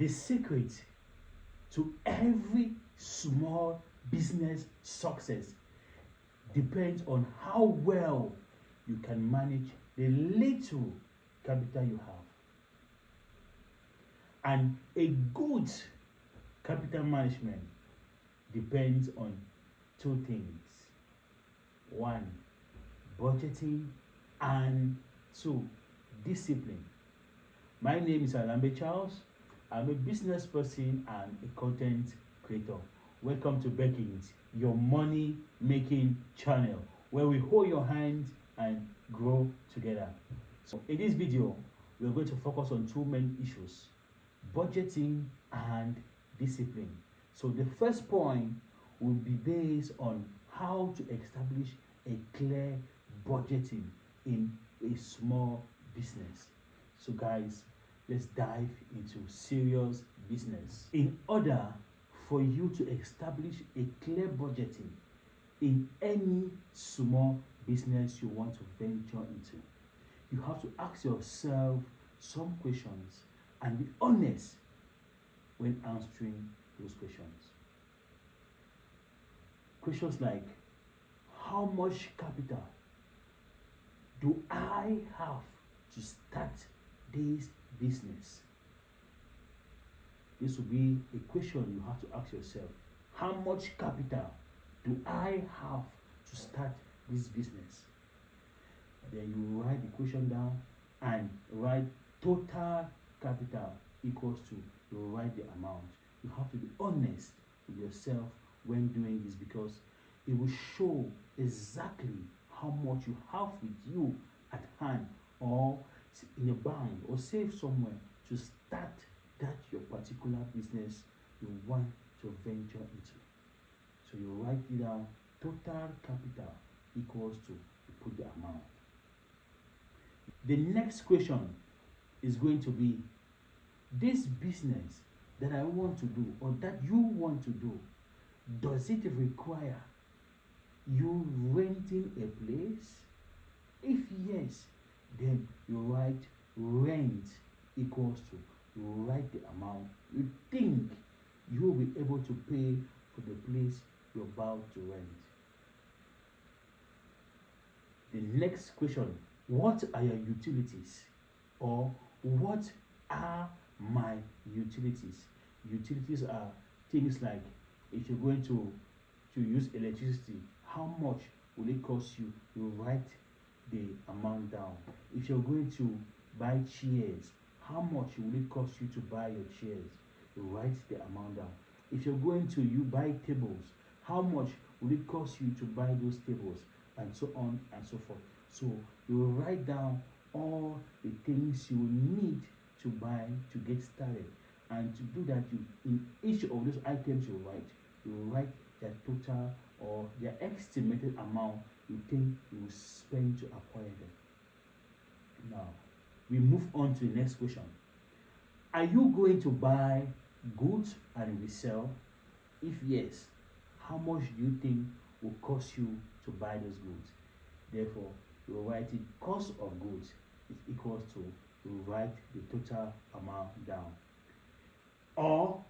The secret to every small business success depends on how well you can manage the little capital you have. And a good capital management depends on two things. One, budgeting, and two, discipline. My name is Alambe Charles. I'm a business person and a content creator. Welcome to Beckins, your money making channel, where we hold your hand and grow together. So in this video, we're going to focus on two main issues: budgeting and discipline. So the first point will be based on how to establish a clear budgeting in a small business. So guys, let's dive into serious business. In order for you to establish a clear budgeting in any small business you want to venture into, you have to ask yourself some questions and be honest when answering those questions. Questions like, how much capital do I have to start this business? This will be a question you have to ask yourself. How much capital do I have to start this business? Then you write the question down and write total capital equals to, you write the amount. You have to be honest with yourself when doing this, because it will show exactly how much you have with you at hand, or in a bank, or save somewhere to start that your particular business you want to venture into. So you write it down, total capital equals to, you put the amount. The next question is going to be, this business that I want to do, or that you want to do, does it require you renting a place? If yes, then you write rent equals to, you write the amount you think you will be able to pay for the place you're about to rent. The next question, what are your utilities? Or what are my utilities? Utilities are things like, if you're going to use electricity, how much will it cost you? You write the amount down. If you're going to buy chairs, how much will it cost you to buy your chairs? You write the amount down. If you're going to buy tables, how much will it cost you to buy those tables? And so on and so forth. So you will write down all the things you will need to buy to get started. And to do that, you, in each of those items you will write their total or their estimated amount you think you will spend to acquire them. Now, we move on to the next question. Are you going to buy goods and resell? If yes, how much do you think will cost you to buy those goods? Therefore, you will write it, cost of goods is equals to, you will write the total amount down. Or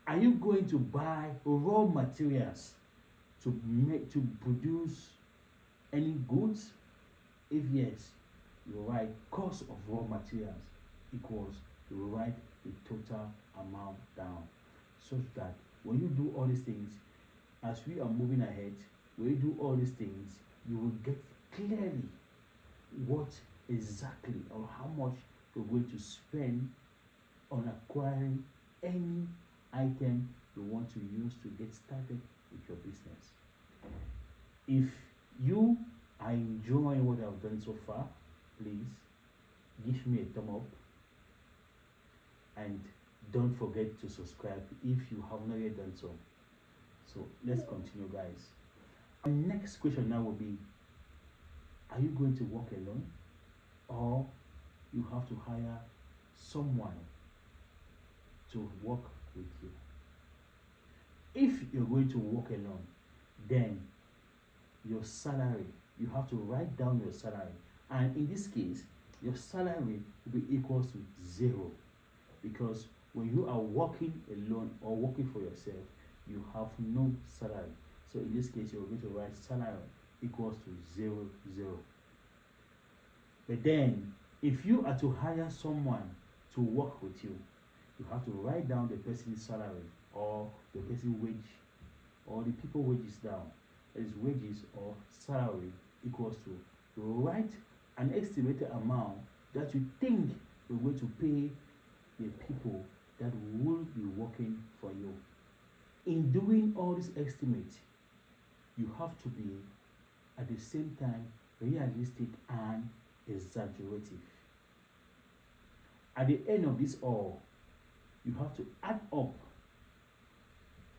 are you going to buy raw materials to produce any goods? If yes, you will write cost of raw materials equals, you will write the total amount down, such that when you do all these things, as we are moving ahead, when you do all these things, you will get clearly what exactly or how much you're going to spend on acquiring any item you want to use to get started with your business. If you are enjoying what I've done so far, please give me a thumb up, and don't forget to subscribe if you have not yet done so. So let's continue, guys. Our next question now will be, are you going to work alone, or you have to hire someone to work with you? If you're going to work alone, then your salary, you have to write down your salary, and in this case your salary will be equal to 0, because When you are working alone or working for yourself, you have no salary. So in this case, you're going to write salary equals to 0, 0. But then, if you are to hire someone to work with you, you have to write down the person's salary or the person's wage or the people wages down. That is wages or salary equals to write an estimated amount that you think you're going to pay the people that will be working for you. In doing all this estimate, you have to be at the same time realistic and exaggerative. At the end of this all, you have to add up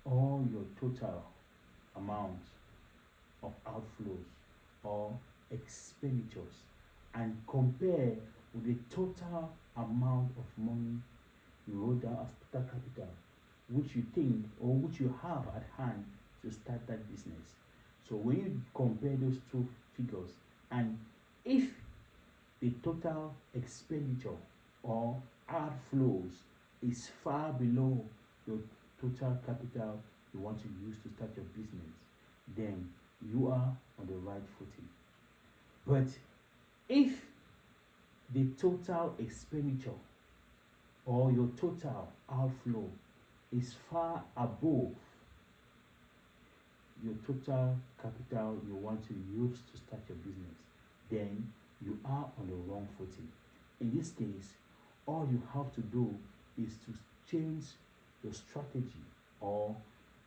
all your total amount of outflows or expenditures and compare with the total amount of money you wrote down as total capital, which you think or which you have at hand to start that business. So when you compare those two figures, and if the total expenditure or outflows is far below your total capital you want to use to start your business, then you are on the right footing. But if the total expenditure or your total outflow is far above your total capital you want to use to start your business, then you are on the wrong footing. In this case, all you have to do is to change your strategy or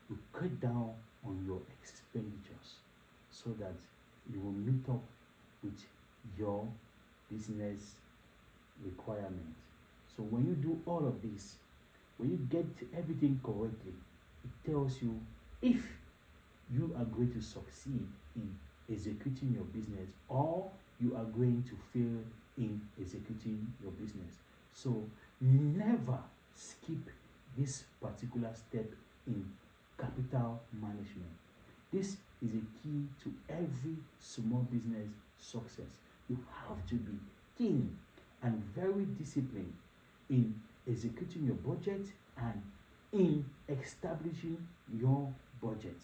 to cut down on your expenditures so that you will meet up with your business requirement. So when you do all of this, when you get everything correctly, it tells you if you are going to succeed in executing your business or you are going to fail in executing your business. So never skip this particular step in capital management. This is a key to every small business success. You have to be keen and very disciplined in executing your budget and in establishing your budget.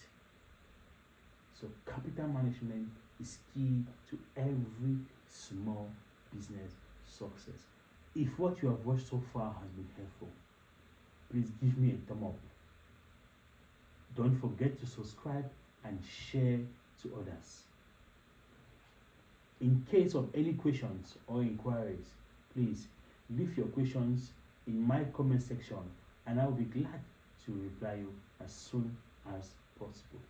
So capital management is key to every small business success. If what you have watched so far has been helpful, please give me a thumb up. Don't forget to subscribe and share to others. In case of any questions or inquiries, please leave your questions in my comment section and I will be glad to reply you as soon as possible.